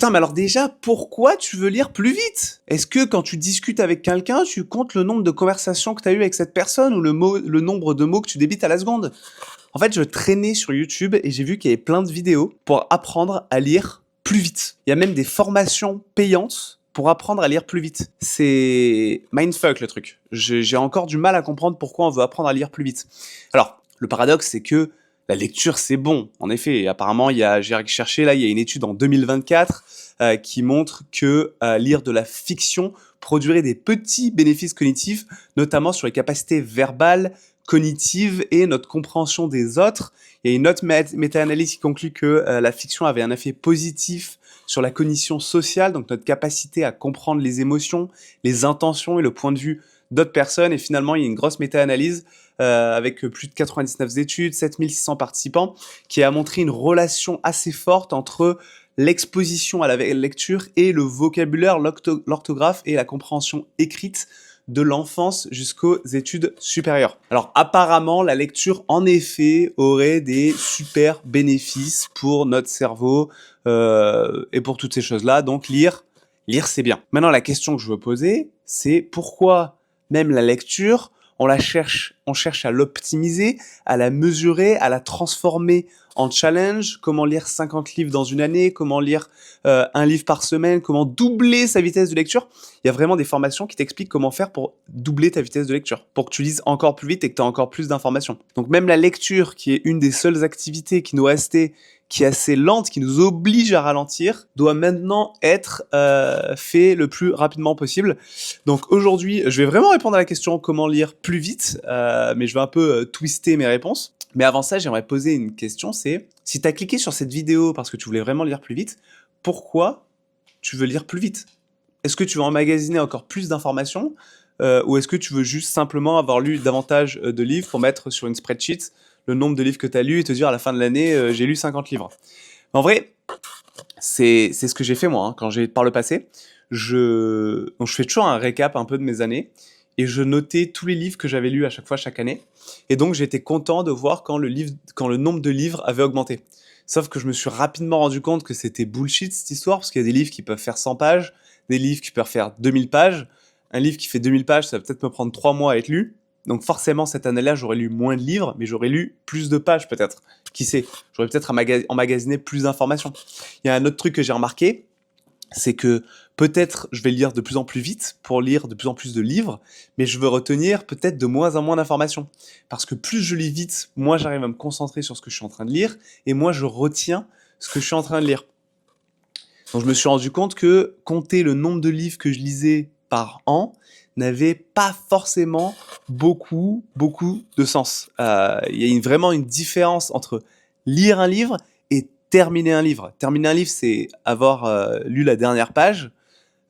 Putain, mais alors déjà, pourquoi tu veux lire plus vite? Est-ce que quand tu discutes avec quelqu'un, tu comptes le nombre de conversations que tu as eues avec cette personne ou le nombre de mots que tu débites à la seconde? En fait, je traînais sur YouTube et j'ai vu qu'il y avait plein de vidéos pour apprendre à lire plus vite. Il y a même des formations payantes pour apprendre à lire plus vite. C'est mindfuck le truc. J'ai encore du mal à comprendre pourquoi on veut apprendre à lire plus vite. Alors, le paradoxe, c'est que la lecture, c'est bon. En effet, apparemment, j'ai cherché là, il y a une étude en 2024 qui montre que lire de la fiction produirait des petits bénéfices cognitifs, notamment sur les capacités verbales, cognitives et notre compréhension des autres. Il y a une autre méta-analyse qui conclut que la fiction avait un effet positif sur la cognition sociale, donc notre capacité à comprendre les émotions, les intentions et le point de vue d'autres personnes. Et finalement, il y a une grosse méta-analyse avec plus de 99 études, 7600 participants, qui a montré une relation assez forte entre l'exposition à la lecture et le vocabulaire, l'orthographe et la compréhension écrite de l'enfance jusqu'aux études supérieures. Alors apparemment, la lecture, en effet, aurait des super bénéfices pour notre cerveau et pour toutes ces choses-là. Donc lire c'est bien. Maintenant, la question que je veux poser, c'est pourquoi même la lecture, on cherche à l'optimiser, à la mesurer, à la transformer en challenge, comment lire 50 livres dans une année, comment lire un livre par semaine, comment doubler sa vitesse de lecture. Il y a vraiment des formations qui t'expliquent comment faire pour doubler ta vitesse de lecture, pour que tu lises encore plus vite et que tu aies encore plus d'informations. Donc même la lecture, qui est une des seules activités qui nous restait, qui est assez lente, qui nous oblige à ralentir, doit maintenant être fait le plus rapidement possible. Donc aujourd'hui, je vais vraiment répondre à la question comment lire plus vite, mais je vais un peu twister mes réponses. Mais avant ça, j'aimerais poser une question, c'est si tu as cliqué sur cette vidéo parce que tu voulais vraiment lire plus vite, pourquoi tu veux lire plus vite? Est-ce que tu veux emmagasiner encore plus d'informations ou est-ce que tu veux juste simplement avoir lu davantage de livres pour mettre sur une spreadsheet le nombre de livres que tu as lu et te dire à la fin de l'année, j'ai lu 50 livres? En vrai, c'est ce que j'ai fait moi, quand j'ai par le passé. Donc je fais toujours un récap un peu de mes années et je notais tous les livres que j'avais lus à chaque fois, chaque année. Et donc j'étais content de voir quand le nombre de livres avait augmenté. Sauf que je me suis rapidement rendu compte que c'était bullshit cette histoire, parce qu'il y a des livres qui peuvent faire 100 pages, des livres qui peuvent faire 2000 pages. Un livre qui fait 2000 pages, ça va peut-être me prendre 3 mois à être lu. Donc forcément, cette année-là, j'aurais lu moins de livres, mais j'aurais lu plus de pages peut-être. Qui sait? J'aurais peut-être emmagasiné plus d'informations. Il y a un autre truc que j'ai remarqué, c'est que peut-être je vais lire de plus en plus vite pour lire de plus en plus de livres, mais je veux retenir peut-être de moins en moins d'informations. Parce que plus je lis vite, moins j'arrive à me concentrer sur ce que je suis en train de lire, et moins je retiens ce que je suis en train de lire. Donc je me suis rendu compte que compter le nombre de livres que je lisais par an n'avait pas forcément beaucoup de sens. Il y a vraiment une différence entre lire un livre et terminer un livre. Terminer un livre, c'est avoir lu la dernière page,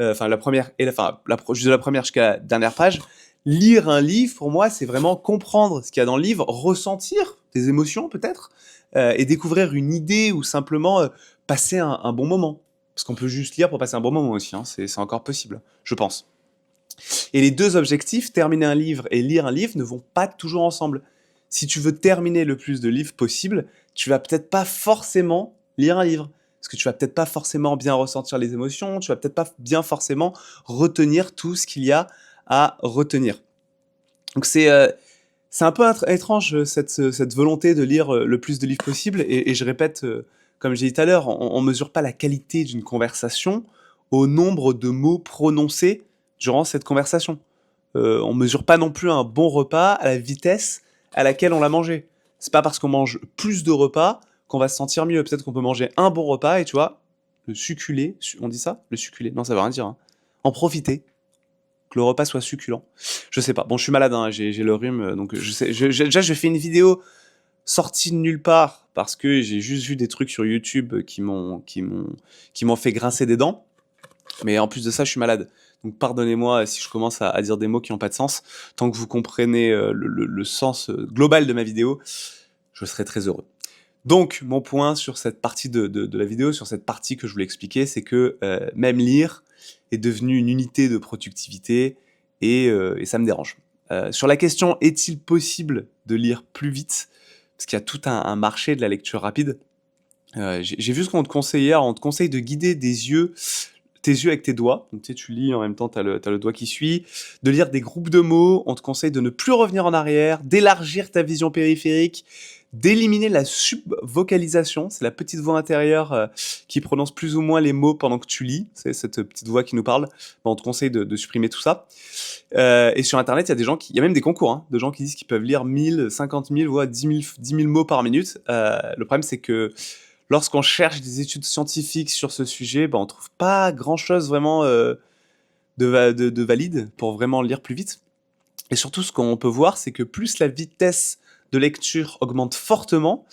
enfin la première et de la première jusqu'à la dernière page. Lire un livre, pour moi, c'est vraiment comprendre ce qu'il y a dans le livre, ressentir des émotions peut-être, et découvrir une idée ou simplement passer un bon moment. Parce qu'on peut juste lire pour passer un bon moment aussi, hein, c'est encore possible, je pense. Et les deux objectifs, terminer un livre et lire un livre, ne vont pas toujours ensemble. Si tu veux terminer le plus de livres possible, tu vas peut-être pas forcément lire un livre. Parce que tu vas peut-être pas forcément bien ressentir les émotions, tu vas peut-être pas bien forcément retenir tout ce qu'il y a à retenir. Donc c'est un peu étrange cette volonté de lire le plus de livres possible. Et je répète, comme j'ai dit tout à l'heure, on mesure pas la qualité d'une conversation au nombre de mots prononcés durant cette conversation. On mesure pas non plus un bon repas à la vitesse à laquelle on l'a mangé. C'est pas parce qu'on mange plus de repas qu'on va se sentir mieux. Peut-être qu'on peut manger un bon repas et tu vois, le succuler, on dit ça? Le succuler? Non, ça veut rien dire, hein. En profiter, que le repas soit succulent. Je sais pas. Bon, je suis malade, hein, j'ai le rhume, donc je sais. Déjà, je fais une vidéo sortie de nulle part parce que j'ai juste vu des trucs sur YouTube qui m'ont fait grincer des dents. Mais en plus de ça, je suis malade. Donc pardonnez-moi si je commence à dire des mots qui n'ont pas de sens. Tant que vous comprenez le sens global de ma vidéo, je serai très heureux. Donc, mon point sur cette partie de la vidéo, sur cette partie que je voulais expliquer, c'est que même lire est devenu une unité de productivité et ça me dérange. Sur la question, est-il possible de lire plus vite? Parce qu'il y a tout un marché de la lecture rapide. J'ai vu ce qu'on te conseillait. Alors, on te conseille de guider tes yeux avec tes doigts. Donc, tu sais, tu lis en même temps, t'as le doigt qui suit. De lire des groupes de mots. On te conseille de ne plus revenir en arrière, d'élargir ta vision périphérique, d'éliminer la subvocalisation. C'est la petite voix intérieure qui prononce plus ou moins les mots pendant que tu lis. C'est cette petite voix qui nous parle. Ben, on te conseille de supprimer tout ça. Et sur Internet, il y a des gens il y a même des concours, hein, de gens qui disent qu'ils peuvent lire 1000, 50 000, voire 10 000 mots par minute. Le problème, c'est que lorsqu'on cherche des études scientifiques sur ce sujet, ben, on trouve pas grand-chose vraiment de valide pour vraiment lire plus vite. Et surtout, ce qu'on peut voir, c'est que plus la vitesse de lecture augmente fortement,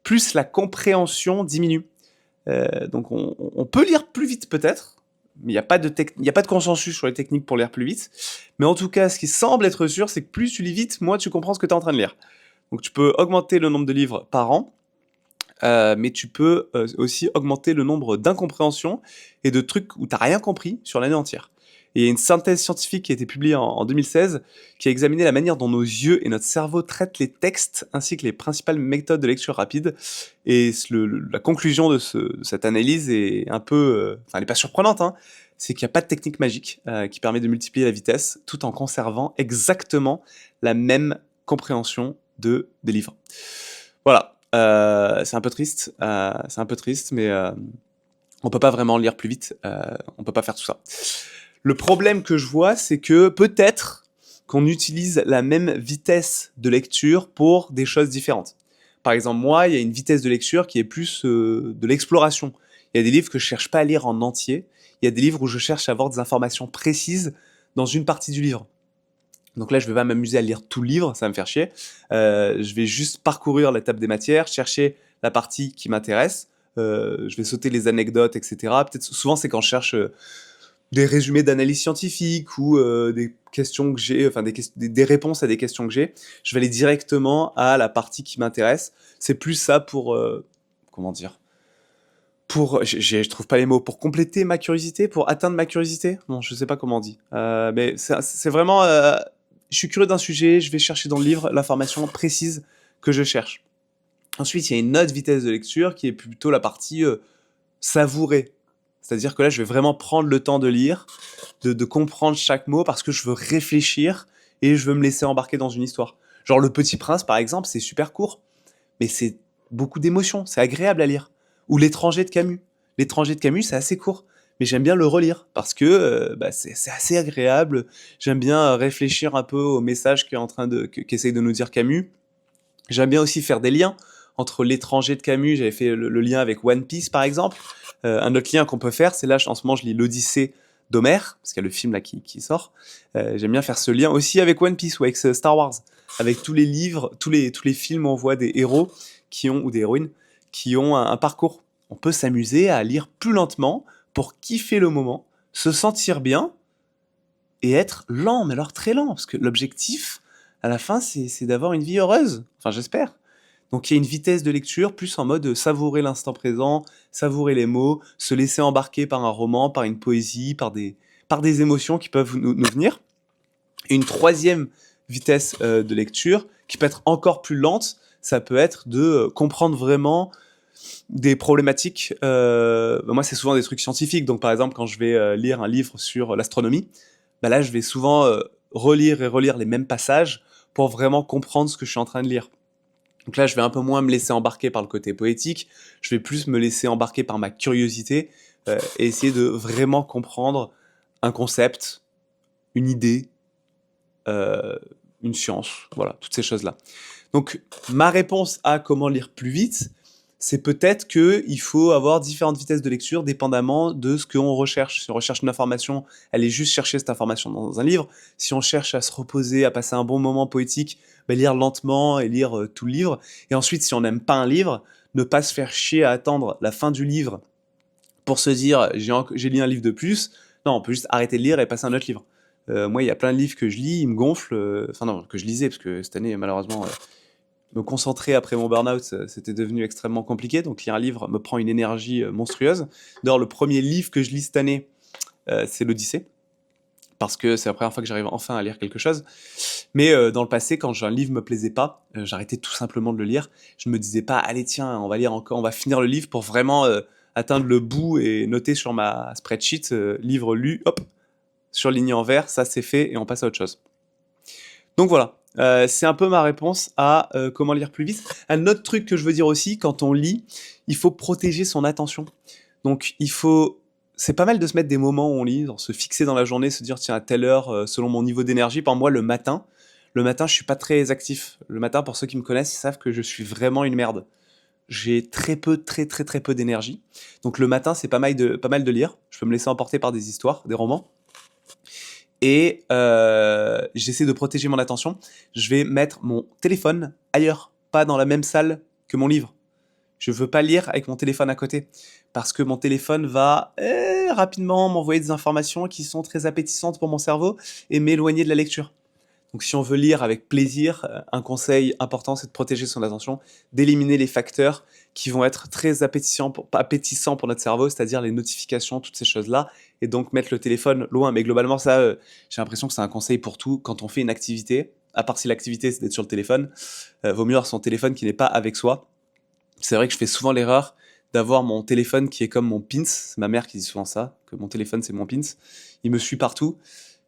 plus la compréhension diminue. Donc on peut lire plus vite peut-être, mais il n'y a pas de consensus sur les techniques pour lire plus vite. Mais en tout cas, ce qui semble être sûr, c'est que plus tu lis vite, moins tu comprends ce que tu es en train de lire. Donc tu peux augmenter le nombre de livres par an, mais tu peux aussi augmenter le nombre d'incompréhensions et de trucs où tu n'as rien compris sur l'année entière. Et il y a une synthèse scientifique qui a été publiée en 2016 qui a examiné la manière dont nos yeux et notre cerveau traitent les textes ainsi que les principales méthodes de lecture rapide. Et la conclusion de cette analyse est un peu... elle n'est pas surprenante, hein, c'est qu'il n'y a pas de technique magique qui permet de multiplier la vitesse tout en conservant exactement la même compréhension des livres. Voilà, c'est un peu triste, mais on peut pas vraiment lire plus vite, on peut pas faire tout ça. Le problème que je vois, c'est que peut-être qu'on utilise la même vitesse de lecture pour des choses différentes. Par exemple, moi, il y a une vitesse de lecture qui est plus de l'exploration. Il y a des livres que je cherche pas à lire en entier. Il y a des livres où je cherche à avoir des informations précises dans une partie du livre. Donc là, je vais pas m'amuser à lire tout le livre, ça va me faire chier. Je vais juste parcourir la table des matières, chercher la partie qui m'intéresse. Je vais sauter les anecdotes, etc. Peut-être souvent, c'est quand je cherche des résumés d'analyse scientifique ou des questions que j'ai, enfin des réponses à des questions que j'ai. Je vais aller directement à la partie qui m'intéresse. C'est plus ça pour comment dire, je trouve pas les mots, pour compléter ma curiosité, pour atteindre ma curiosité. Non, je sais pas comment on dit. Mais c'est vraiment, je suis curieux d'un sujet, je vais chercher dans le livre l'information précise que je cherche. Ensuite, il y a une autre vitesse de lecture qui est plutôt la partie savourer. C'est-à-dire que là, je vais vraiment prendre le temps de lire, de comprendre chaque mot parce que je veux réfléchir et je veux me laisser embarquer dans une histoire. Genre Le Petit Prince, par exemple, c'est super court, mais c'est beaucoup d'émotions, c'est agréable à lire. Ou L'étranger de Camus. L'étranger de Camus, c'est assez court, mais j'aime bien le relire parce que c'est assez agréable. J'aime bien réfléchir un peu au message qu'essaye de nous dire Camus. J'aime bien aussi faire des liens entre L'étranger de Camus, j'avais fait le lien avec One Piece par exemple. Un autre lien qu'on peut faire, c'est là en ce moment je lis l'Odyssée d'Homère, parce qu'il y a le film là qui sort. J'aime bien faire ce lien aussi avec One Piece ou avec Star Wars, avec tous les livres, tous les films où on voit des héros ou des héroïnes qui ont un parcours. On peut s'amuser à lire plus lentement pour kiffer le moment, se sentir bien et être lent, mais alors très lent, parce que l'objectif à la fin c'est d'avoir une vie heureuse. Enfin, j'espère. Donc il y a une vitesse de lecture plus en mode savourer l'instant présent, savourer les mots, se laisser embarquer par un roman, par une poésie, par des émotions qui peuvent nous venir. Et une troisième vitesse de lecture qui peut être encore plus lente, ça peut être de comprendre vraiment des problématiques. Moi, c'est souvent des trucs scientifiques. Donc par exemple, quand je vais lire un livre sur l'astronomie, là, je vais souvent relire et relire les mêmes passages pour vraiment comprendre ce que je suis en train de lire. Donc là, je vais un peu moins me laisser embarquer par le côté poétique, je vais plus me laisser embarquer par ma curiosité et essayer de vraiment comprendre un concept, une idée, une science, voilà, toutes ces choses-là. Donc ma réponse à comment lire plus vite, c'est peut-être qu'il faut avoir différentes vitesses de lecture dépendamment de ce qu'on recherche. Si on recherche une information, aller juste chercher cette information dans un livre. Si on cherche à se reposer, à passer un bon moment poétique, lire lentement et lire tout le livre. Et ensuite, si on n'aime pas un livre, ne pas se faire chier à attendre la fin du livre pour se dire j'ai lu un livre de plus. Non, on peut juste arrêter de lire et passer à un autre livre. Moi, il y a plein de livres que je lis, ils me gonflent. Enfin non, que je lisais, parce que cette année, malheureusement, me concentrer après mon burn-out, c'était devenu extrêmement compliqué. Donc lire un livre me prend une énergie monstrueuse. D'ailleurs, le premier livre que je lis cette année, c'est l'Odyssée. Parce que c'est la première fois que j'arrive enfin à lire quelque chose. Mais dans le passé, quand un livre me plaisait pas, j'arrêtais tout simplement de le lire. Je me disais pas, allez tiens, on va lire encore, on va finir le livre pour vraiment atteindre le bout et noter sur ma spreadsheet livre lu, hop, surligné en vert, ça c'est fait et on passe à autre chose. Donc voilà, c'est un peu ma réponse à comment lire plus vite. Un autre truc que je veux dire aussi, quand on lit, il faut protéger son attention. Donc c'est pas mal de se mettre des moments où on lit, se fixer dans la journée, se dire tiens à telle heure, selon mon niveau d'énergie. Par moi, le matin, je suis pas très actif. Le matin, pour ceux qui me connaissent, ils savent que je suis vraiment une merde. J'ai très peu d'énergie. Donc le matin, c'est pas mal de lire. Je peux me laisser emporter par des histoires, des romans. Et j'essaie de protéger mon attention. Je vais mettre mon téléphone ailleurs, pas dans la même salle que mon livre. Je veux pas lire avec mon téléphone à côté, parce que mon téléphone va rapidement m'envoyer des informations qui sont très appétissantes pour mon cerveau et m'éloigner de la lecture. Donc si on veut lire avec plaisir, un conseil important, c'est de protéger son attention, d'éliminer les facteurs qui vont être très appétissants pour notre cerveau, c'est-à-dire les notifications, toutes ces choses-là, et donc mettre le téléphone loin. Mais globalement, ça, j'ai l'impression que c'est un conseil pour tout. Quand on fait une activité, à part si l'activité c'est d'être sur le téléphone, vaut mieux avoir son téléphone qui n'est pas avec soi. C'est vrai que je fais souvent l'erreur d'avoir mon téléphone qui est comme mon pins. C'est ma mère qui dit souvent ça, que mon téléphone c'est mon pins. Il me suit partout.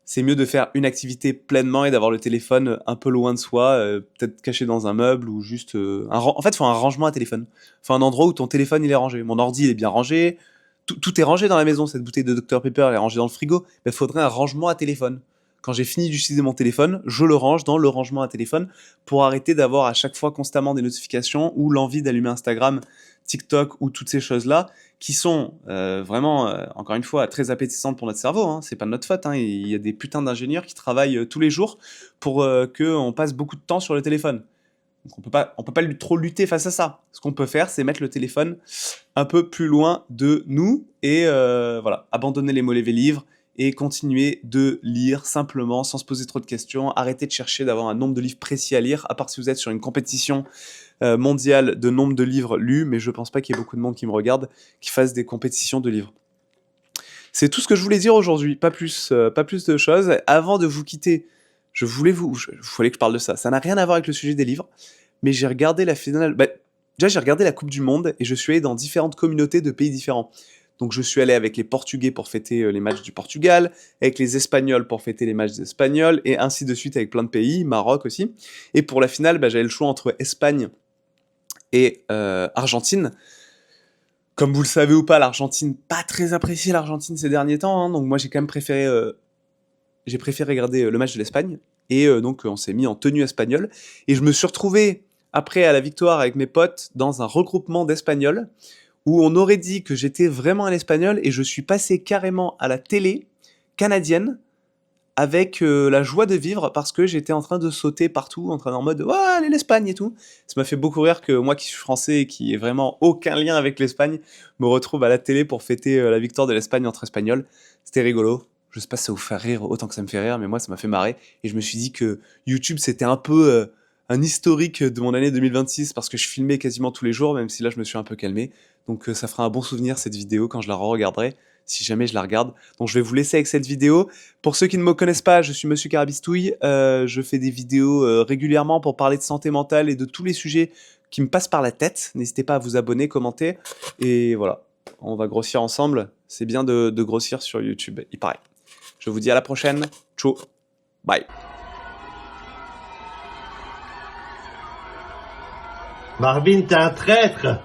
C'est mieux de faire une activité pleinement et d'avoir le téléphone un peu loin de soi, peut-être caché dans un meuble ou juste en fait, il faut un rangement à téléphone. Il faut un endroit où ton téléphone il est rangé. Mon ordi il est bien rangé, tout est rangé dans la maison. Cette bouteille de Dr Pepper elle est rangée dans le frigo. Mais il faudrait un rangement à téléphone. Quand j'ai fini d'utiliser mon téléphone, je le range dans le rangement à téléphone pour arrêter d'avoir à chaque fois constamment des notifications ou l'envie d'allumer Instagram, TikTok ou toutes ces choses-là qui sont vraiment, encore une fois, très appétissantes pour notre cerveau. Hein. C'est pas de notre faute. Hein. Il y a des putains d'ingénieurs qui travaillent tous les jours pour qu'on passe beaucoup de temps sur le téléphone. Donc on peut pas trop lutter face à ça. Ce qu'on peut faire, c'est mettre le téléphone un peu plus loin de nous et voilà, abandonner les mots livres et continuer de lire simplement sans se poser trop de questions. Arrêtez de chercher d'avoir un nombre de livres précis à lire, à part si vous êtes sur une compétition mondiale de nombre de livres lus, mais je pense pas qu'il y ait beaucoup de monde qui me regarde qui fasse des compétitions de livres. C'est tout ce que je voulais dire aujourd'hui, pas plus de choses. Avant de vous quitter, il fallait que je parle de ça. Ça n'a rien à voir avec le sujet des livres, mais j'ai regardé la finale. Déjà, j'ai regardé la Coupe du Monde et je suis allé dans différentes communautés de pays différents. Donc je suis allé avec les Portugais pour fêter les matchs du Portugal, avec les Espagnols pour fêter les matchs des Espagnols, et ainsi de suite avec plein de pays, Maroc aussi. Et pour la finale, j'avais le choix entre Espagne et Argentine. Comme vous le savez ou pas, l'Argentine, pas très apprécié l'Argentine ces derniers temps, hein, donc moi j'ai quand même préféré regarder le match de l'Espagne, et donc on s'est mis en tenue espagnole, et je me suis retrouvé, après à la victoire avec mes potes, dans un regroupement d'Espagnols, où on aurait dit que j'étais vraiment un Espagnol, et je suis passé carrément à la télé canadienne, avec la joie de vivre, parce que j'étais en train de sauter partout, en mode « Ouais, allez l'Espagne » et tout. Ça m'a fait beaucoup rire que moi qui suis français et qui ai vraiment aucun lien avec l'Espagne, me retrouve à la télé pour fêter la victoire de l'Espagne entre Espagnols. C'était rigolo. Je sais pas si ça vous fait rire autant que ça me fait rire, mais moi ça m'a fait marrer. Et je me suis dit que YouTube c'était un peu un historique de mon année 2026, parce que je filmais quasiment tous les jours, même si là je me suis un peu calmé. Donc ça fera un bon souvenir cette vidéo quand je la re-regarderai, si jamais je la regarde. Donc je vais vous laisser avec cette vidéo. Pour ceux qui ne me connaissent pas, je suis Monsieur Carabistouille. Je fais des vidéos régulièrement pour parler de santé mentale et de tous les sujets qui me passent par la tête. N'hésitez pas à vous abonner, commenter. Et voilà, on va grossir ensemble. C'est bien de grossir sur YouTube, il paraît. Je vous dis à la prochaine. Ciao. Bye. Marvin, t'es un traître.